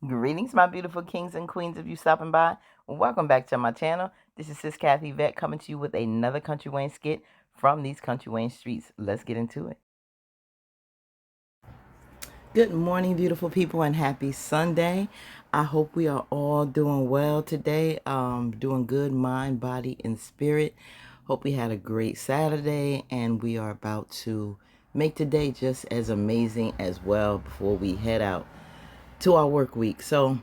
Greetings, my beautiful kings and queens of you stopping by. Welcome back to my channel. This is Sis Kathy Vet coming to you with another Country Wayne skit from these Country Wayne streets. Let's get into it. Good morning, beautiful people, and happy Sunday. I hope we are all doing well today. Doing good, mind, body, and spirit. Hope we had a great Saturday, and we are about to make today just as amazing as well before we head out to our work week. So,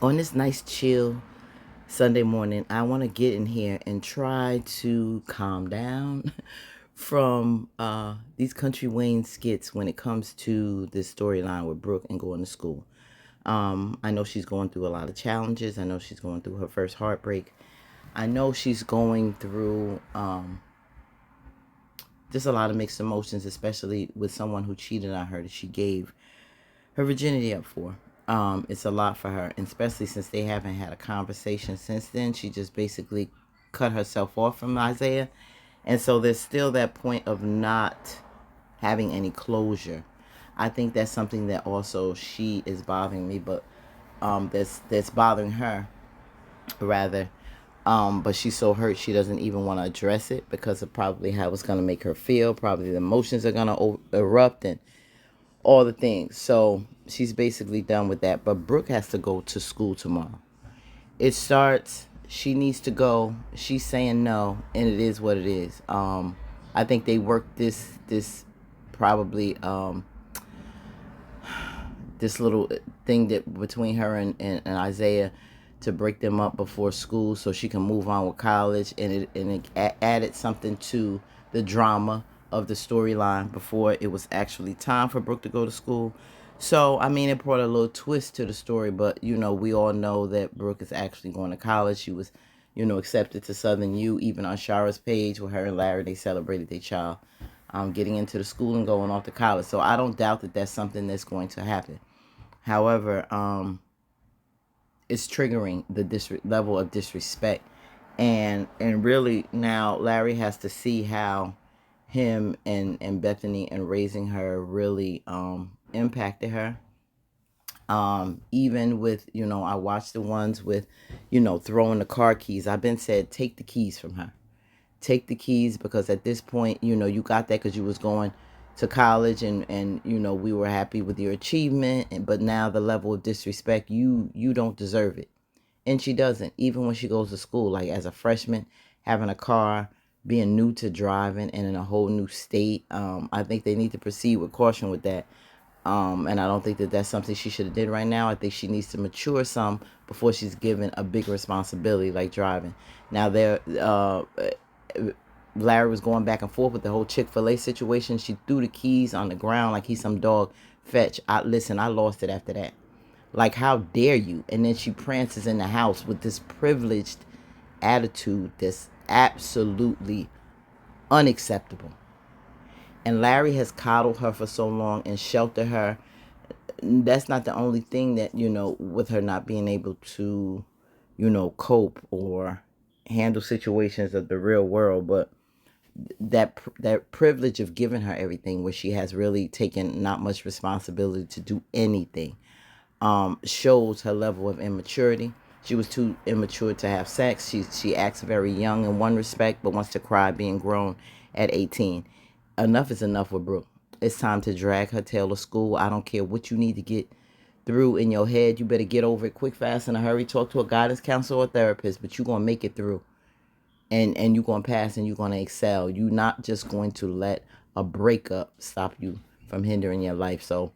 on this nice chill Sunday morning, I want to get in here and try to calm down from these Country Wayne skits when it comes to this storyline with Brooke and going to school. I know she's going through a lot of challenges. I know she's going through her first heartbreak. I know she's going through just a lot of mixed emotions, especially with someone who cheated on her that she gave her virginity up for. It's a lot for her, and especially since they haven't had a conversation since then. She just basically cut herself off from Isaiah, and so there's still that point of not having any closure. I think that's something that also she is bothering me, but that's bothering her rather. But she's so hurt she doesn't even want to address it because of probably how it's going to make her feel. Probably the emotions are going to erupt and all the things. So she's basically done with that. But Brooke has to go to school tomorrow. It starts, she needs to go. She's saying no, and it is what it is. I think they worked this probably this little thing that between her and Isaiah to break them up before school so she can move on with college, and it added something to the drama of the storyline before it was actually time for Brooke to go to school. So I mean, it brought a little twist to the story, but we all know that Brooke is actually going to college. She was accepted to Southern U. Even on SHARRA's page with her and Larry, they celebrated their child getting into the school and going off to college. So I don't doubt that that's something that's going to happen. However, it's triggering the level of disrespect, and really now Larry has to see how him and Bethany and raising her really impacted her. Even with I watched the ones with throwing the car keys. I've been said take the keys from her, take the keys, because at this point you got that because you was going to college, and we were happy with your achievement, but now the level of disrespect, you don't deserve it. And she doesn't, even when she goes to school, like as a freshman, having a car, being new to driving and in a whole new state. I think they need to proceed with caution with that. And I don't think that that's something she should have did right now. I think she needs to mature some before she's given a big responsibility like driving. Now Larry was going back and forth with the whole Chick-fil-A situation. She threw the keys on the ground like he's some dog. Fetch. I lost it after that. Like, how dare you? And then she prances in the house with this privileged attitude that's absolutely unacceptable. And Larry has coddled her for so long and sheltered her. That's not the only thing that, with her not being able to, cope or handle situations of the real world, but that privilege of giving her everything, where she has really taken not much responsibility to do anything, shows her level of immaturity. She was too immature to have sex. She acts very young in one respect, but wants to cry being grown at 18. Enough is enough with Brooke. It's time to drag her tail to school. I don't care what you need to get through in your head. You better get over it quick, fast, in a hurry. Talk to a guidance counselor or therapist, but you're going to make it through. And you're going to pass, and you're going to excel. You're not just going to let a breakup stop you from hindering your life. So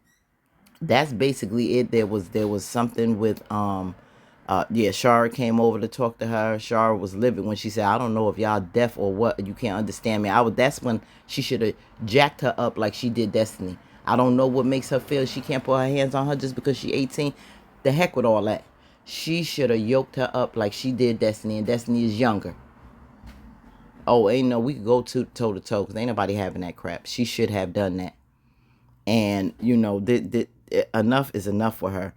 that's basically it. There was something with SHARRA came over to talk to her. SHARRA was livid when she said, I don't know if y'all deaf or what, you can't understand me. That's when she should have jacked her up like she did Destiny. I don't know what makes her feel she can't put her hands on her just because she's 18. The heck with all that. She should have yoked her up like she did Destiny, and Destiny is younger. Oh, ain't no, we could go toe to toe because ain't nobody having that crap. She should have done that. And enough is enough for her.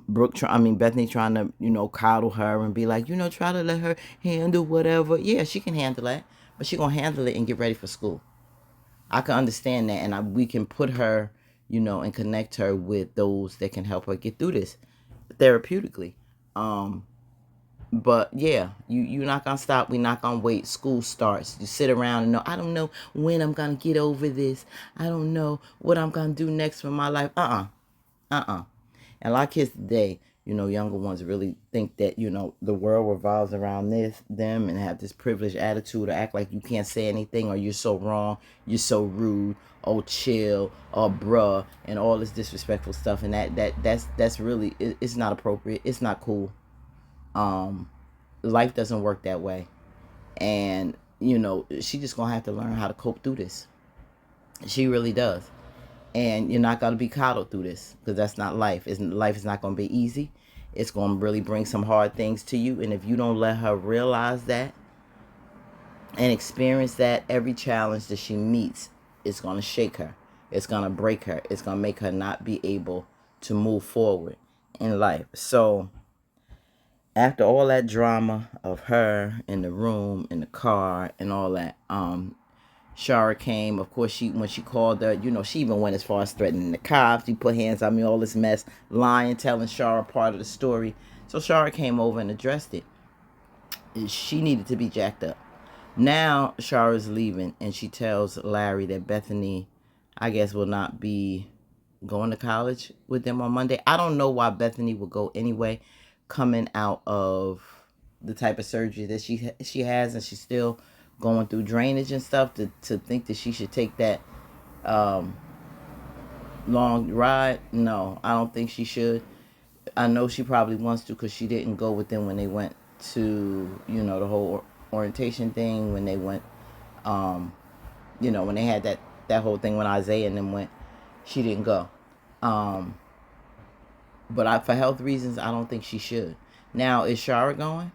Bethany trying to coddle her and be like, try to let her handle whatever. Yeah, she can handle that, but she gonna handle it and get ready for school. I can understand that, and we can put her and connect her with those that can help her get through this. therapeutically. But yeah, you're not gonna stop. We're not gonna wait. School starts. You sit around and know, I don't know when I'm gonna get over this. I don't know what I'm gonna do next for my life. And a lot of kids today, younger ones really think that, the world revolves around them, and have this privileged attitude, or act like you can't say anything, or you're so wrong, you're so rude, oh chill, or bruh, and all this disrespectful stuff. And that's really, it's not appropriate. It's not cool. Life doesn't work that way. And, she just gonna have to learn how to cope through this. She really does. And you're not going to be coddled through this, because that's not life. Life is not going to be easy. It's going to really bring some hard things to you. And if you don't let her realize that and experience that, every challenge that she meets is going to shake her. It's going to break her. It's going to make her not be able to move forward in life. So after all that drama of her in the room, in the car, and all that, SHARRA came. Of course, when she called her, she even went as far as threatening the cops. She put hands on me, all this mess, lying, telling SHARRA part of the story. So SHARRA came over and addressed it. She needed to be jacked up. Now SHARRA's leaving, and she tells Larry that Bethany, I guess, will not be going to college with them on Monday. I don't know why Bethany would go anyway, coming out of the type of surgery that she has, and she's still going through drainage and stuff, to think that she should take that long ride. No, I don't think she should. I know she probably wants to, because she didn't go with them when they went to, the whole orientation thing, when they went, when they had that whole thing when Isaiah and them went. She didn't go. But for health reasons, I don't think she should. Now, is SHARRA going?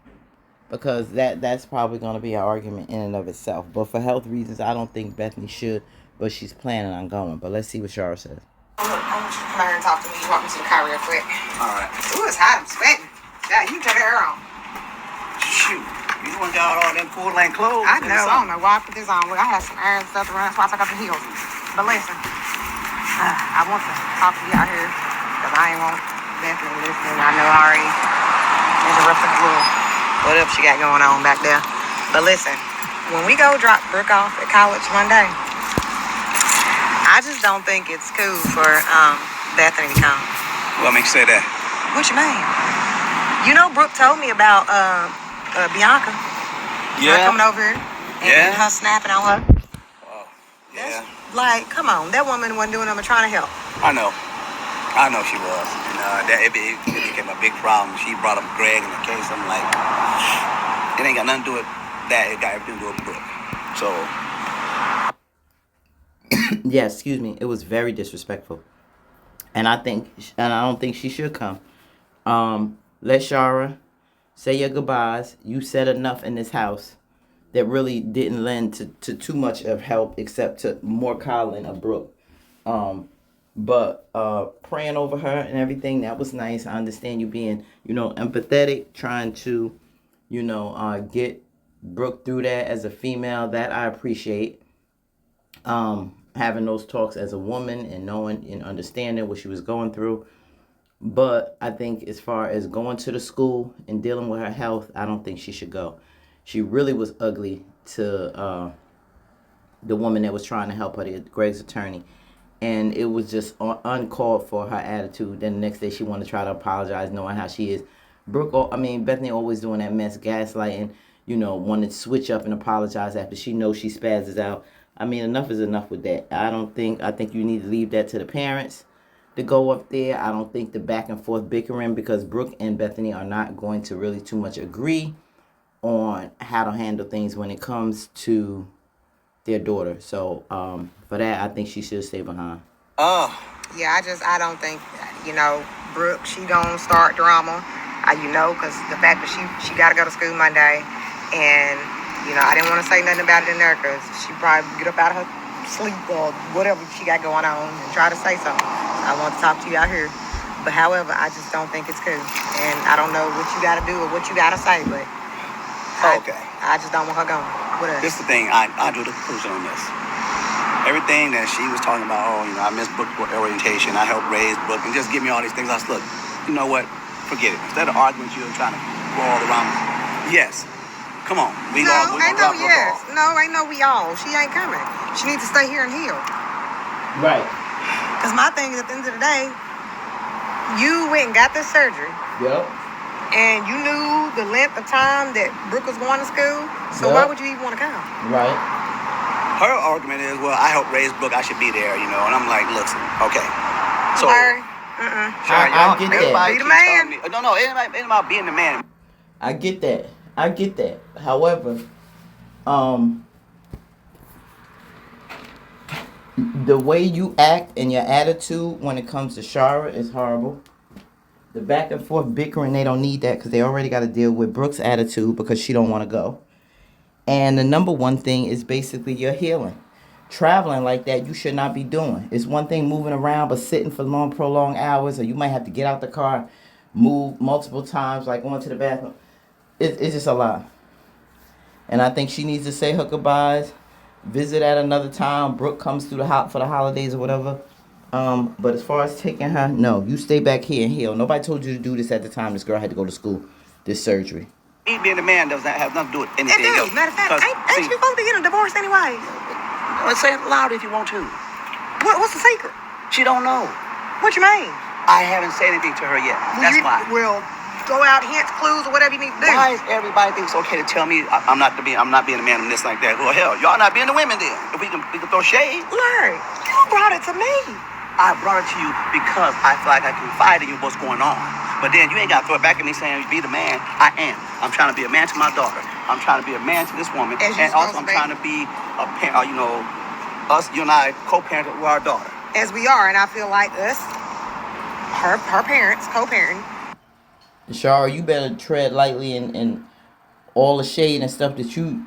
Because that's probably going to be an argument in and of itself. But for health reasons, I don't think Bethany should, but she's planning on going. But let's see what SHARRA says. I want you to come out here and talk to me. You walk me to the car real quick. All right. Ooh, it's hot. I'm sweating. Yeah, you turn the air on. Shoot. You done got all them full-length clothes. I know. I don't know why I put this on. Look, I had some iron stuff to run. That's why I took off the heels. But listen, I want to talk to you out here, because I ain't want Bethany listening. I know I already interrupted the little whatever she got going on back there. But listen, when we go drop Brooke off at college Monday, I just don't think it's cool for Bethany to come. What makes you say that? What you mean? Brooke told me about Bianca. Yeah. Her coming over here and her snapping on her. Oh, yeah. Like, come on, that woman wasn't doing nothing but trying to help. I know she was. And it became a big problem. She brought up Greg in the case. I'm like, it ain't got nothing to do with that. It got everything to do with Brooke. So. Yeah, excuse me. It was very disrespectful. And I don't think she should come. Let SHARRA say your goodbyes. You said enough in this house that really didn't lend to too much of help, except to more coddling of Brooke. But praying over her and everything, that was nice. I understand you being, empathetic, trying to, get Brooke through that as a female. That I appreciate. Having those talks as a woman and knowing and understanding what she was going through. But I think as far as going to the school and dealing with her health, I don't think she should go. She really was ugly to the woman that was trying to help her, Greg's attorney. And it was just uncalled for, her attitude. Then the next day she wanted to try to apologize, knowing how she is. Bethany always doing that mess, gaslighting, wanting to switch up and apologize after she knows she spazzes out. Enough is enough with that. I think you need to leave that to the parents to go up there. I don't think the back and forth bickering, because Brooke and Bethany are not going to really too much agree on how to handle things when it comes to their daughter. So for that, I think she should stay behind. Yeah, I don't think, Brooke, she gonna start drama, because the fact that she got to go to school Monday, and, I didn't want to say nothing about it in there, because she probably get up out of her sleep or whatever she got going on and try to say something. So I want to talk to you out here. But however, I just don't think it's cool. And I don't know what you got to do or what you got to say, but Okay. I just don't want her going. What else? This is the thing. I drew the conclusion on this. Everything that she was talking about, I missed Brooke orientation. I helped raise Brooke, and just give me all these things. I said, look, you know what? forget it. Instead of arguing, you're trying to go all around. Yes. Come on. We No, all ain't no drop Brooke yes. off. No, ain't no we all. She ain't coming. She needs to stay here and heal. Right. Because my thing is, at the end of the day, you went and got this surgery, Yep. and you knew the length of time that Brooke was going to school, so why would you even want to come? Right. Her argument is, well, I helped raise Brooke. I should be there, you know. And I'm like, listen, okay. So, Larry, I get that. everybody Be the keeps man. telling me, no, it ain't about being the man. I get that. I get that. However, the way you act and your attitude when it comes to SHARRA is horrible. The back and forth bickering, they don't need that because they already got to deal with Brooke's attitude because she don't want to go. And the number one thing is basically your healing. Traveling like that, you should not be doing. It's one thing moving around, but sitting for long, prolonged hours, or you might have to get out the car, move multiple times, like going to the bathroom. It's just a lot. And I think she needs to say her goodbyes, visit at another time. Brooke comes through for the holidays or whatever. But as far as taking her, no, you stay back here and heal. Nobody told you to do this at the time this girl had to go to school, this surgery. Me being a man does not have nothing to do with It anything do. else. Matter of fact, 'Cause, ain't you supposed to be getting a divorce anyway? let's say it loud if you want to. What's the secret? She don't know. What you mean? I haven't said anything to her yet. That's why. Well, throw out hints, clues, or whatever you need to do. Why is everybody think it's okay to tell me I'm not being a man and this like that? Well, hell, y'all not being the women then. If we can throw shade. Larry, you brought it to me. I brought it to you because I feel like I confide in you what's going on. But then you ain't got to throw it back at me saying, be the man. I am. I'm trying to be a man to my daughter. I'm trying to be a man to this woman. As you're And also supposed I'm to be. trying to be a parent, you and I co-parent with our daughter. As we are, and I feel like us, her parents, co-parenting. SHARRA, you better tread lightly in all the shade and stuff that you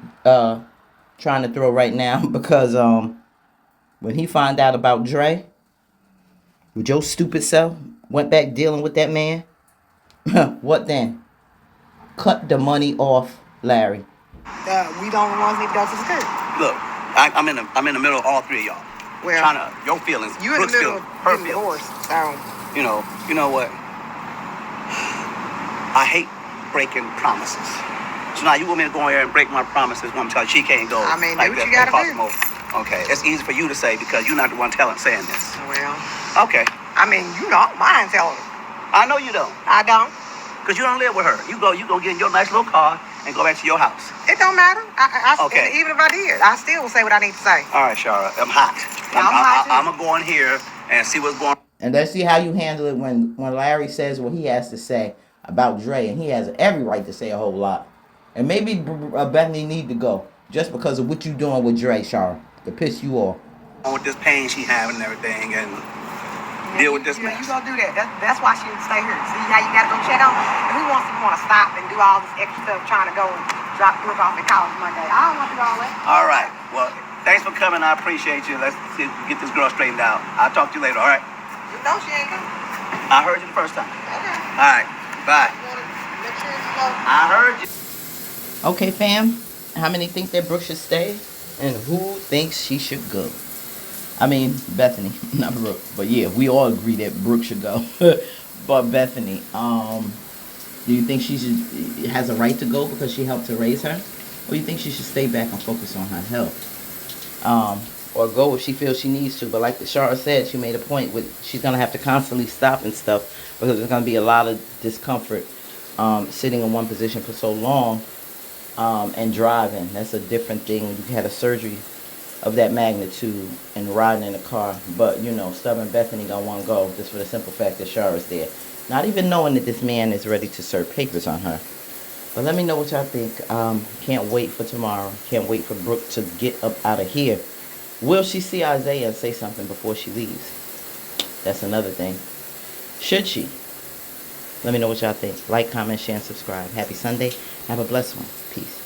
trying to throw right now because when he find out about Dre, with your stupid self, went back dealing with that man, what then? Cut the money off, Larry. We don't want to go to the school. Look, I'm in the middle of all three of y'all. Well, Trying to your feelings, you in the Brooke's middle of feelings, her getting feelings. divorced, so You know what? I hate breaking promises. So now you want me to go in here and break my promises when I'm telling you she can't go. I mean, like do what that, you gotta that do. Cosmo. Okay, it's easy for you to say because you're not the one saying this. well, Okay, I mean, you don't mind telling them. I know you don't, I don't. because you don't live with her. You go get in your nice little car and go back to your house. It don't matter. Okay. And even if I did, I still will say what I need to say. All right, SHARRA, I'm hot. Yeah, I'm hot too. I'm gonna go in here and see what's going on. And let's see how you handle it when Larry says what he has to say about Dre, and he has every right to say a whole lot. And maybe Bethany need to go just because of what you doing with Dre, SHARRA, to piss you off. With this pain she having and everything, and deal with this You mess. gonna do that. That's why she would stay here. See how you gotta go check on? And who wants to stop and do all this extra stuff trying to go and drop Brooke off at college Monday? I don't want to do all that. All right. Well, thanks for coming. I appreciate you. Let's see if we can get this girl straightened out. I'll talk to you later. All right. No, she ain't coming. I heard you the first time. Okay. All right. Bye. You wanna make sure you know. I heard you. Okay, fam. How many think that Brooke should stay? And who thinks she should go? I mean, Bethany, not Brooke. But yeah, we all agree that Brooke should go. But Bethany, do you think she has a right to go because she helped to raise her? Or you think she should stay back and focus on her health? Or go if she feels she needs to. But like SHARRA said, she made a point with she's going to have to constantly stop and stuff because there's going to be a lot of discomfort sitting in one position for so long and driving. That's a different thing when you had a surgery of that magnitude and riding in a car. But stubborn Bethany gonna want to go just for the simple fact that SHARRA's there, not even knowing that this man is ready to serve papers on her. But let me know what y'all think. Can't wait for tomorrow. Can't wait for Brooke to get up out of here. Will she see Isaiah and say something before she leaves? That's another thing. Should she? Let me know what y'all think. Like, comment, share, and subscribe. Happy Sunday. Have a blessed one. Peace.